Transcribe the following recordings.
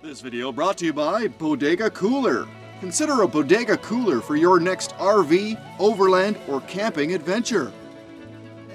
This video brought to you by Bodega Cooler. Consider a Bodega Cooler for your next RV, overland, or camping adventure.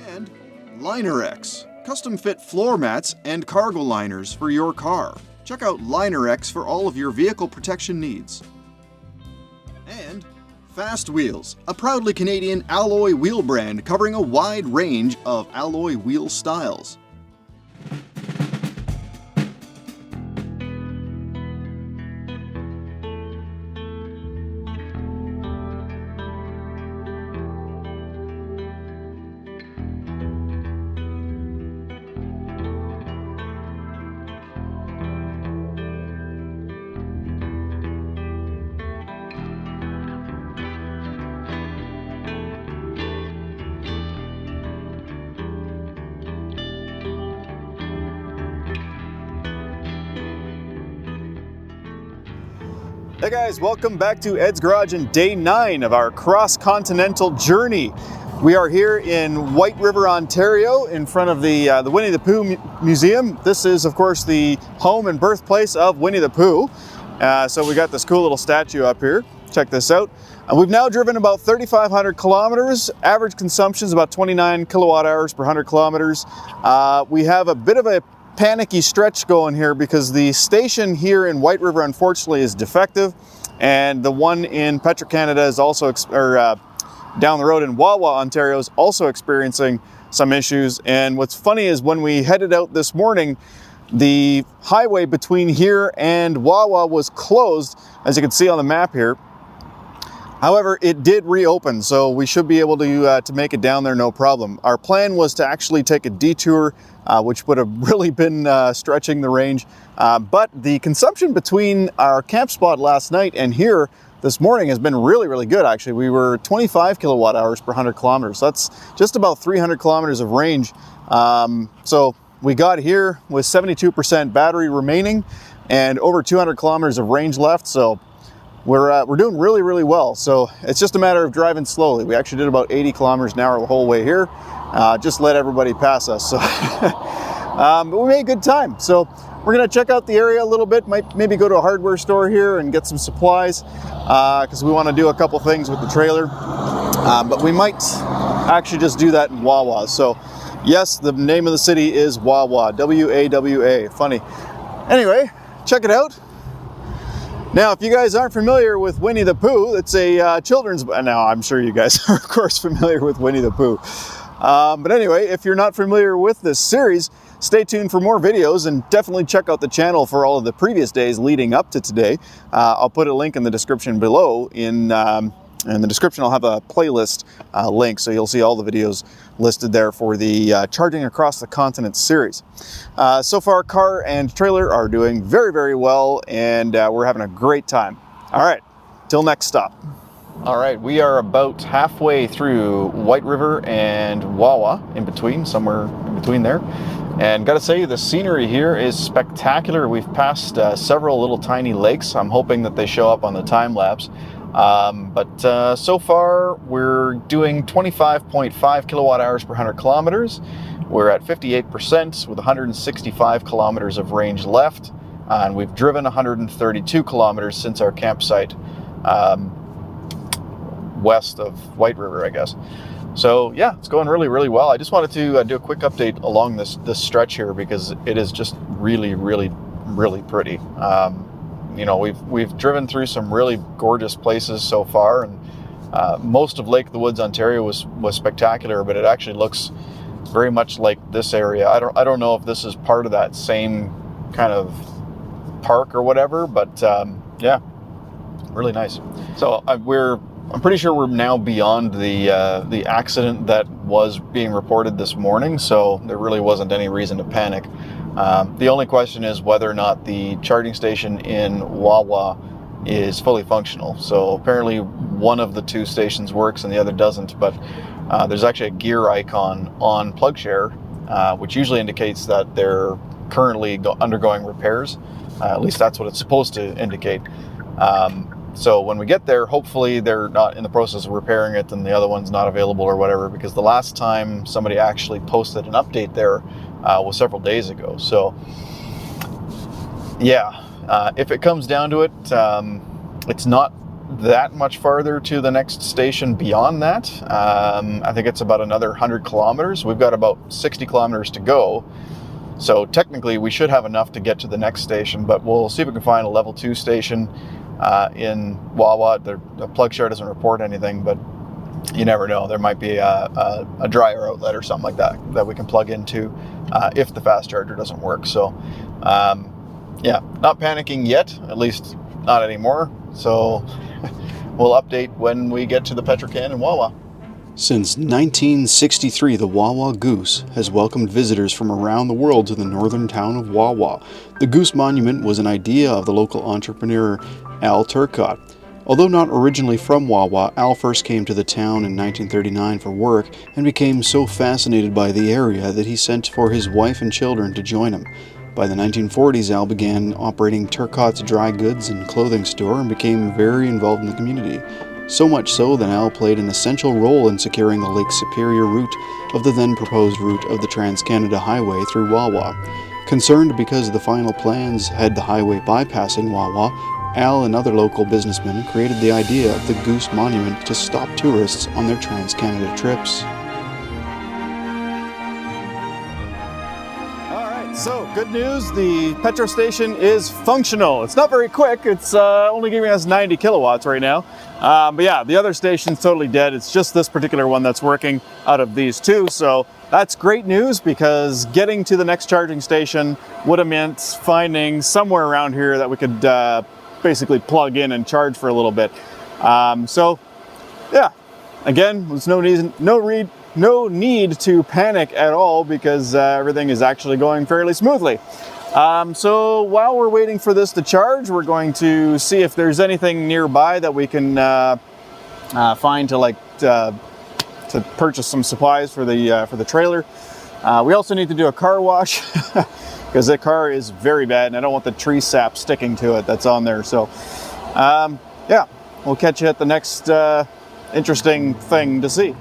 And LinerX, custom fit floor mats and cargo liners for your car. Check out LinerX for all of your vehicle protection needs. And Fast Wheels, a proudly Canadian alloy wheel brand covering a wide range of alloy wheel styles. Hey guys, welcome back to Ed's Garage and day 9 of our cross-continental journey. We are here in White River, Ontario, in front of the Winnie the Pooh Museum. This is, of course, the home and birthplace of Winnie the Pooh. So we got this cool little statue up here. Check this out. We've now driven about 3,500 kilometers. Average consumption is about 29 kilowatt hours per 100 kilometers. We have a bit of a panicky stretch going here because the station here in White River unfortunately is defective, and the one in Petro-Canada is also down the road in Wawa, Ontario, is also experiencing some issues. And what's funny is when we headed out this morning, the highway between here and Wawa was closed, as you can see on the map here. However, it did reopen, so we should be able to make it down there no problem. Our plan was to actually take a detour, which would have really been stretching the range. But the consumption between our camp spot last night and here this morning has been really, really good, actually. We were 25 kilowatt hours per 100 kilometers. That's just about 300 kilometers of range. So we got here with 72% battery remaining and over 200 kilometers of range left. So we're doing really, really well. So it's just a matter of driving slowly. We actually did about 80 kilometers an hour the whole way here. Just let everybody pass us. So but we made good time. So we're gonna check out the area a little bit. Might maybe go to a hardware store here and get some supplies because we want to do a couple things with the trailer. But we might actually just do that in Wawa. So yes, the name of the city is Wawa, W-A-W-A. Funny. Anyway, check it out. Now, if you guys aren't familiar with Winnie the Pooh, it's a children's... Now, I'm sure you guys are, of course, familiar with Winnie the Pooh. But anyway, if you're not familiar with this series, stay tuned for more videos and definitely check out the channel for all of the previous days leading up to today. I'll put a link in the description below. In the description, I'll have a playlist link, so you'll see all the videos listed there for the Charging Across the Continent series. So far, car and trailer are doing very, very well, and we're having a great time. All right, till next stop. All right, we are about halfway through White River and Wawa, in between, somewhere in between there. And gotta say, the scenery here is spectacular. We've passed several little tiny lakes. I'm hoping that they show up on the time lapse. But so far we're doing 25.5 kilowatt hours per 100 kilometers. We're at 58% with 165 kilometers of range left, and we've driven 132 kilometers since our campsite west of White River, I guess. So yeah, it's going really, really well. I just wanted to do a quick update along this stretch here because it is just really, really, really pretty. You know, we've driven through some really gorgeous places so far, and most of Lake of the Woods, Ontario was spectacular, but it actually looks very much like this area. I don't know if this is part of that same kind of park or whatever, but yeah, really nice. So I'm pretty sure we're now beyond the accident that was being reported this morning, so there really wasn't any reason to panic. The only question is whether or not the charging station in Wawa is fully functional. So apparently one of the two stations works and the other doesn't, but there's actually a gear icon on PlugShare, which usually indicates that they're currently undergoing repairs. At least that's what it's supposed to indicate. So when we get there, hopefully they're not in the process of repairing it and the other one's not available or whatever, because the last time somebody actually posted an update there was several days ago. So yeah, If it comes down to it, it's not that much farther to the next station beyond that. I think it's about another 100 kilometers. We've got about 60 kilometers to go. So technically we should have enough to get to the next station, but we'll see if we can find a level 2 station in Wawa. The plug share doesn't report anything, but you never know. There might be a dryer outlet or something like that we can plug into if the fast charger doesn't work. So yeah, not panicking yet, at least not anymore. So we'll update when we get to the Petrocan in Wawa. Since 1963, the Wawa Goose has welcomed visitors from around the world to the northern town of Wawa. The Goose Monument was an idea of the local entrepreneur Al Turcotte. Although not originally from Wawa, Al first came to the town in 1939 for work and became so fascinated by the area that he sent for his wife and children to join him. By the 1940s, Al began operating Turcotte's dry goods and clothing store and became very involved in the community. So much so that Al played an essential role in securing the Lake Superior route of the then proposed route of the Trans-Canada Highway through Wawa. Concerned because the final plans had the highway bypassing Wawa, Al and other local businessmen created the idea of the Goose Monument to stop tourists on their Trans-Canada trips. So, good news, the Petro station is functional. It's not very quick, it's only giving us 90 kilowatts right now. But yeah, the other station's totally dead. It's just this particular one that's working out of these two. So that's great news, because getting to the next charging station would have meant finding somewhere around here that we could basically plug in and charge for a little bit. So yeah, again, there's no need to panic at all, because everything is actually going fairly smoothly. So while we're waiting for this to charge, we're going to see if there's anything nearby that we can find to purchase some supplies for the trailer. We also need to do a car wash because the car is very bad and I don't want the tree sap sticking to it that's on there. So yeah, we'll catch you at the next interesting thing to see.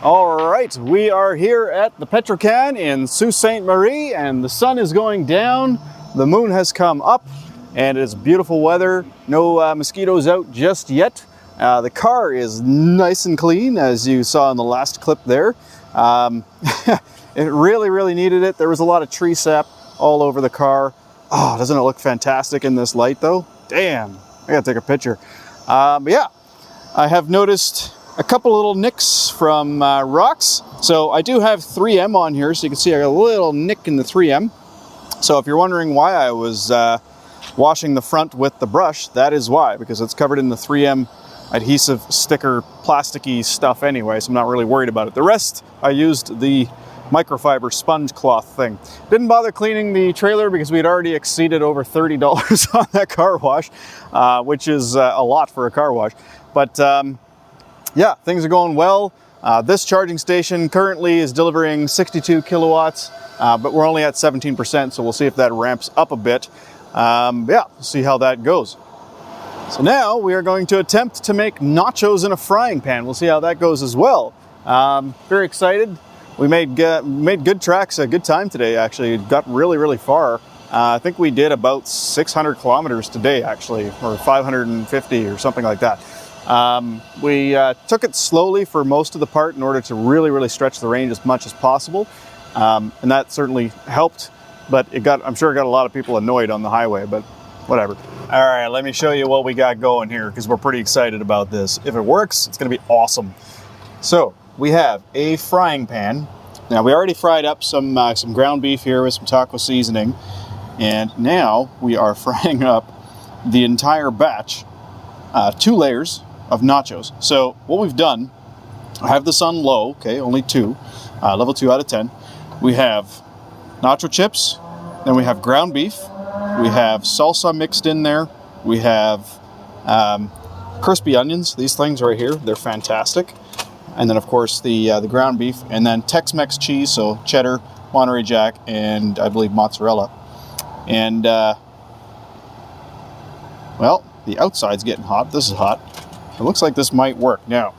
All right, we are here at the Petrocan in Sault Ste. Marie, and the sun is going down, the moon has come up, and it's beautiful weather. No mosquitoes out just yet. The car is nice and clean, as you saw in the last clip there. It really needed it. There was a lot of tree sap all over the car. Oh, doesn't it look fantastic in this light though? Damn, I gotta take a picture. But yeah, I have noticed a couple little nicks from rocks. So I do have 3M on here, so you can see I got a little nick in the 3M. So if you're wondering why I was washing the front with the brush, that is why, because it's covered in the 3M adhesive sticker plasticky stuff anyway, so I'm not really worried about it. The rest, I used the microfiber sponge cloth thing. Didn't bother cleaning the trailer because we had already exceeded over $30 on that car wash, which is a lot for a car wash. But yeah, things are going well. This charging station currently is delivering 62 kilowatts, but we're only at 17%, so we'll see if that ramps up a bit. Yeah, see how that goes. So now we are going to attempt to make nachos in a frying pan. We'll see how that goes as well. Very excited. We made good tracks, a good time today actually. It got really far. I think we did about 600 kilometers today actually, or 550 or something like that. We took it slowly for most of the part in order to really stretch the range as much as possible. And that certainly helped, but I'm sure it got a lot of people annoyed on the highway, but whatever. All right, let me show you what we got going here because we're pretty excited about this. If it works, it's going to be awesome. So we have a frying pan. Now we already fried up some ground beef here with some taco seasoning. And now we are frying up the entire batch, 2 layers of nachos. So what we've done, I have this on low, okay, only 2, level 2 out of 10. We have nacho chips, then we have ground beef, we have salsa mixed in there, we have crispy onions, these things right here, they're fantastic. And then of course the ground beef, and then Tex-Mex cheese, so cheddar, Monterey Jack, and I believe mozzarella. And well, the outside's getting hot. This is hot. It looks like this might work. Now,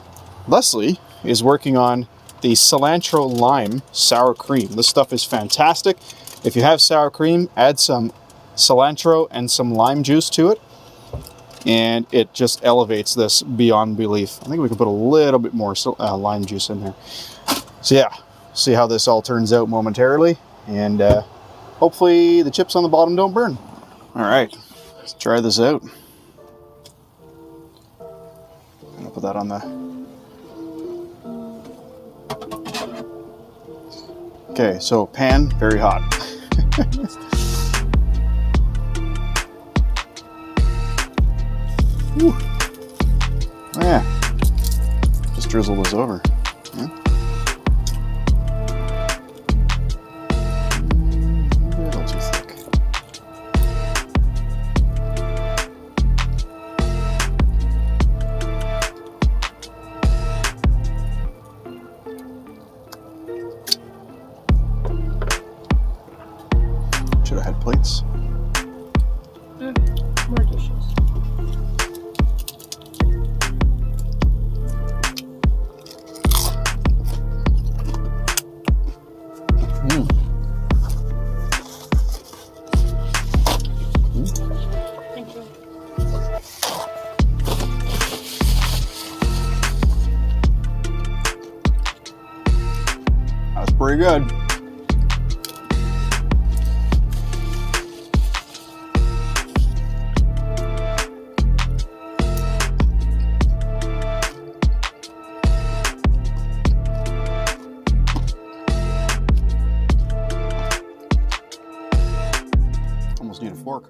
Leslie is working on the cilantro lime sour cream. This stuff is fantastic. If you have sour cream, add some cilantro and some lime juice to it, and it just elevates this beyond belief. I think we can put a little bit more lime juice in there. So yeah, see how this all turns out momentarily, and hopefully the chips on the bottom don't burn. All right, let's try this out. I'll put that on the... Okay, so pan, very hot. Whew. Oh yeah, just drizzle this over. Yeah. A little too thick. Should have had plates. More dishes. Thank you. That's pretty good. Almost need a fork.